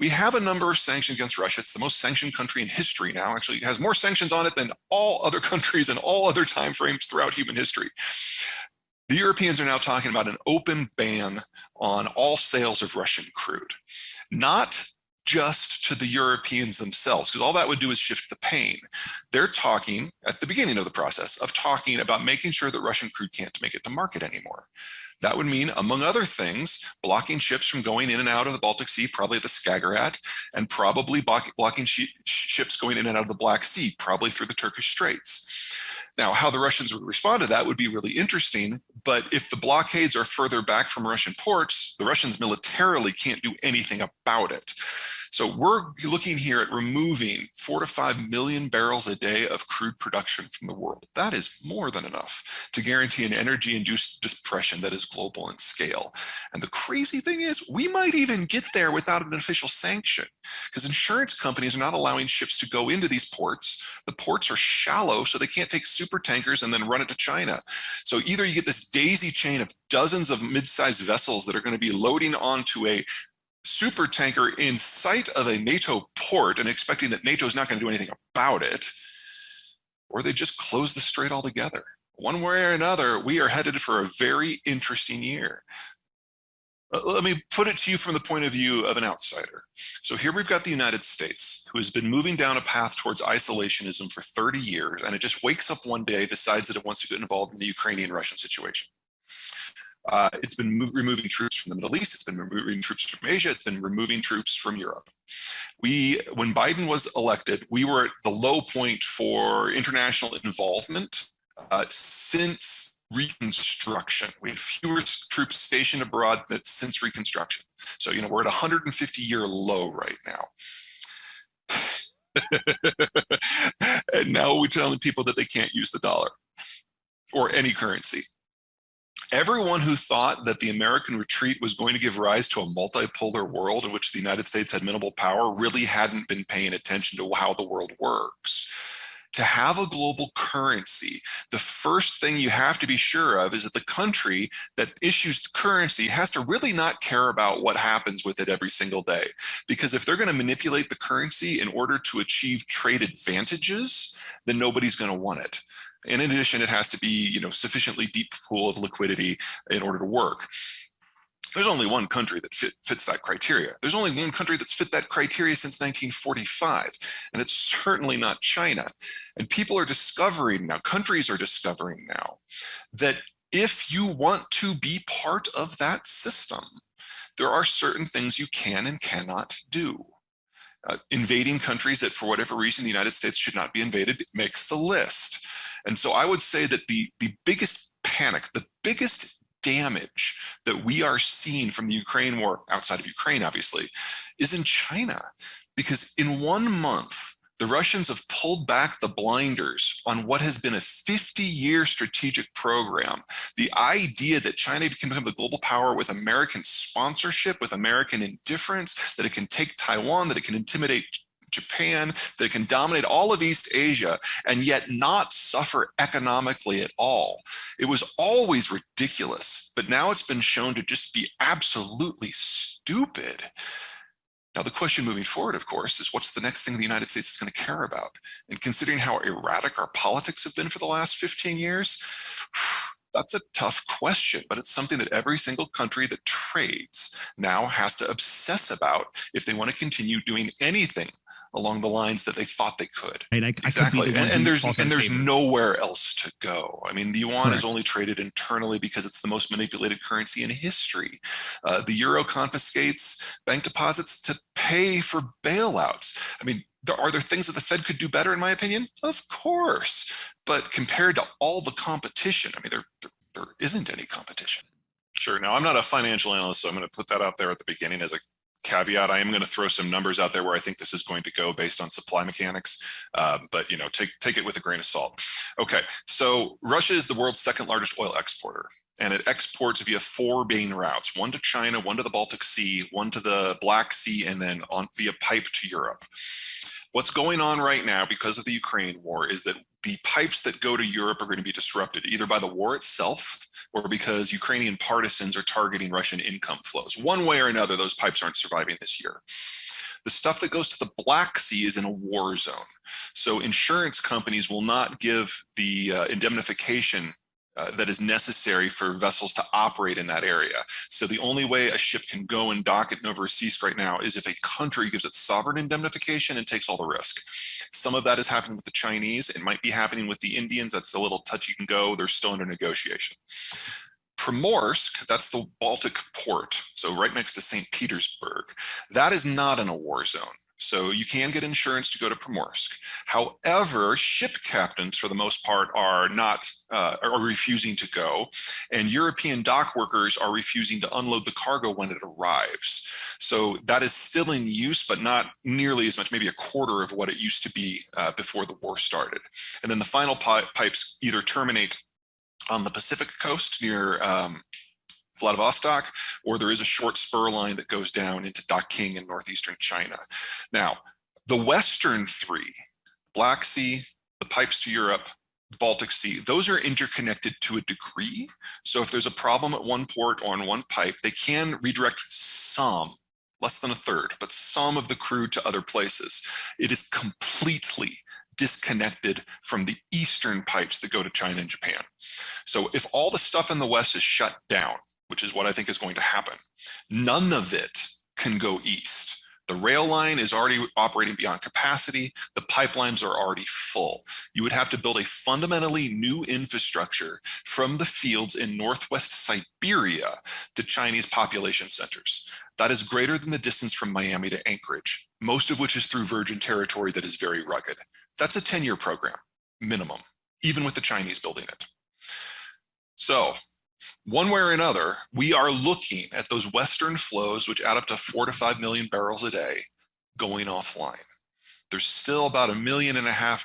We have a number of sanctions against Russia. It's the most sanctioned country in history now. Actually, it has more sanctions on it than all other countries in all other time frames throughout human history. The Europeans are now talking about an open ban on all sales of Russian crude, not just to the Europeans themselves, because all that would do is shift the pain. They're talking at the beginning of the process of talking about making sure that Russian crude can't make it to market anymore. That would mean, among other things, blocking ships from going in and out of the Baltic Sea, probably at the Skagerrak, and probably blocking ships going in and out of the Black Sea, probably through the Turkish Straits. Now, how the Russians would respond to that would be really interesting, but if the blockades are further back from Russian ports, the Russians militarily can't do anything about it. So we're looking here at removing 4 to 5 million barrels a day of crude production from the world. That is more than enough to guarantee an energy-induced depression that is global in scale. And the crazy thing is, we might even get there without an official sanction, because insurance companies are not allowing ships to go into these ports. The ports are shallow, so they can't take super tankers and then run it to China. So either you get this daisy chain of dozens of mid-sized vessels that are going to be loading onto a super tanker in sight of a NATO port and expecting that NATO is not going to do anything about it, or they just close the strait altogether. One way or another, we are headed for a very interesting year. Let me put it to you from the point of view of an outsider. So here we've got the United States, who has been moving down a path towards isolationism for 30 years, and it just wakes up one day, decides that it wants to get involved in the Ukrainian-Russian situation. It's been removing troops from the Middle East. It's been removing troops from Asia. It's been removing troops from Europe. When Biden was elected, we were at the low point for international involvement since Reconstruction. We had fewer troops stationed abroad since Reconstruction. So, we're at a 150-year low right now. And now we're telling people that they can't use the dollar or any currency. Everyone who thought that the American retreat was going to give rise to a multipolar world in which the United States had minimal power really hadn't been paying attention to how the world works. To have a global currency, the first thing you have to be sure of is that the country that issues the currency has to really not care about what happens with it every single day. Because if they're going to manipulate the currency in order to achieve trade advantages, then nobody's going to want it. And in addition, it has to be, sufficiently deep pool of liquidity in order to work. There's only one country that fits that criteria. There's only one country that's fit that criteria since 1945, and it's certainly not China. And people are discovering now, countries are discovering now, that if you want to be part of that system, there are certain things you can and cannot do. Invading countries that, for whatever reason, the United States should not be invaded makes the list. And so I would say that the biggest panic, the biggest damage that we are seeing from the Ukraine war, outside of Ukraine, obviously, is in China. Because in 1 month, the Russians have pulled back the blinders on what has been a 50-year strategic program. The idea that China can become the global power with American sponsorship, with American indifference, that it can take Taiwan, that it can intimidate Japan, that it can dominate all of East Asia and yet not suffer economically at all. It was always ridiculous, but now it's been shown to just be absolutely stupid. Now, the question moving forward, of course, is what's the next thing the United States is going to care about? And considering how erratic our politics have been for the last 15 years, that's a tough question, but it's something that every single country that trades now has to obsess about if they want to continue doing anything along the lines that they thought they could. Right, exactly. And there's nowhere else to go. I mean, the yuan is only traded internally because it's the most manipulated currency in history. The euro confiscates bank deposits to pay for bailouts. I mean, are there things that the Fed could do better, in my opinion? Of course. But compared to all the competition, I mean, there isn't any competition. Sure. Now, I'm not a financial analyst, so I'm going to put that out there at the beginning as a caveat. I am going to throw some numbers out there where I think this is going to go based on supply mechanics, but take it with a grain of salt. Okay, so Russia is the world's second largest oil exporter, and it exports via 4 main routes: one to China, one to the Baltic Sea, one to the Black Sea, and then via pipe to Europe. What's going on right now because of the Ukraine war is that the pipes that go to Europe are going to be disrupted either by the war itself or because Ukrainian partisans are targeting Russian income flows. One way or another, those pipes aren't surviving this year. The stuff that goes to the Black Sea is in a war zone. So insurance companies will not give the indemnification that is necessary for vessels to operate in that area. So the only way a ship can go and dock at Novorossiysk right now is if a country gives it sovereign indemnification and takes all the risk. Some of that is happening with the Chinese. It might be happening with the Indians. That's a little touch you can go. They're still under negotiation. Primorsk, that's the Baltic port, so right next to St. Petersburg. That is not in a war zone. So you can get insurance to go to Primorsk. However, ship captains, for the most part, are refusing to go, and European dock workers are refusing to unload the cargo when it arrives. So that is still in use, but not nearly as much, maybe a quarter of what it used to be before the war started. And then the final pipes either terminate on the Pacific coast near Vladivostok, or there is a short spur line that goes down into Daqing in northeastern China. Now, the western three, Black Sea, the pipes to Europe, Baltic Sea, those are interconnected to a degree. So if there's a problem at one port or on one pipe, they can redirect some, less than a third, but some of the crude to other places. It is completely disconnected from the eastern pipes that go to China and Japan. So if all the stuff in the west is shut down, which is what I think is going to happen, none of it can go east. The rail line is already operating beyond capacity. The pipelines are already full. You would have to build a fundamentally new infrastructure from the fields in northwest Siberia to Chinese population centers. That is greater than the distance from Miami to Anchorage, most of which is through virgin territory that is very rugged. That's a 10-year program, minimum, even with the Chinese building it. So one way or another, we are looking at those western flows, which add up to 4 to 5 million barrels a day, going offline. There's still about 1.5 million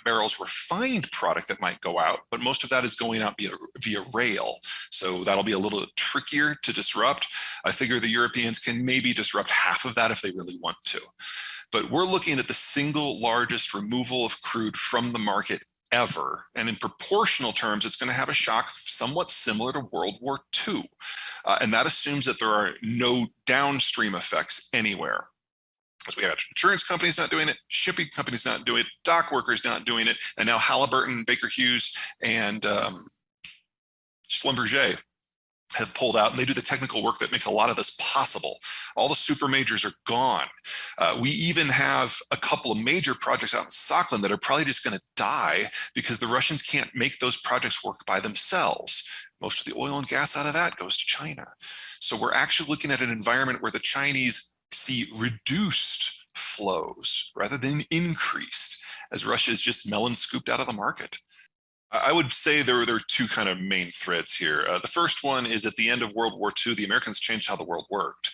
barrels refined product that might go out, but most of that is going out via rail. So that'll be a little trickier to disrupt. I figure the Europeans can maybe disrupt half of that if they really want to. But we're looking at the single largest removal of crude from the market ever. And in proportional terms, it's going to have a shock somewhat similar to World War II. And that assumes that there are no downstream effects anywhere. Because we have insurance companies not doing it, shipping companies not doing it, dock workers not doing it, and now Halliburton, Baker Hughes, and Schlumberger have pulled out, and they do the technical work that makes a lot of this possible. All the super majors are gone. We even have a couple of major projects out in Sakhalin that are probably just going to die because the Russians can't make those projects work by themselves. Most of the oil and gas out of that goes to China. So we're actually looking at an environment where the Chinese see reduced flows rather than increased, as Russia is just melon scooped out of the market. I would say there are two kind of main threads here. The first one is at the end of World War II, the Americans changed how the world worked.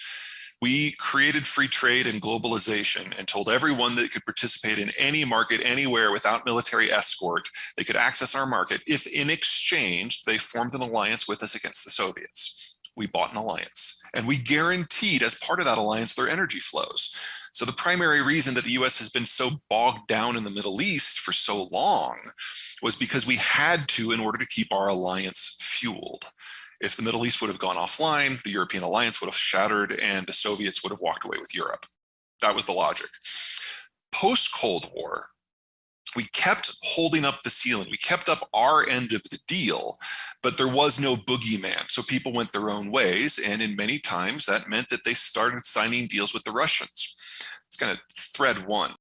We created free trade and globalization and told everyone that could participate in any market anywhere without military escort. They could access our market if in exchange they formed an alliance with us against the Soviets. We bought an alliance, and we guaranteed as part of that alliance their energy flows. So the primary reason that the US has been so bogged down in the Middle East for so long was because we had to in order to keep our alliance fueled. If the Middle East would have gone offline, the European alliance would have shattered and the Soviets would have walked away with Europe. That was the logic. Post-Cold War, we kept holding up the ceiling. We kept up our end of the deal, but there was no boogeyman. So people went their own ways. And in many times that meant that they started signing deals with the Russians. It's kind of thread one.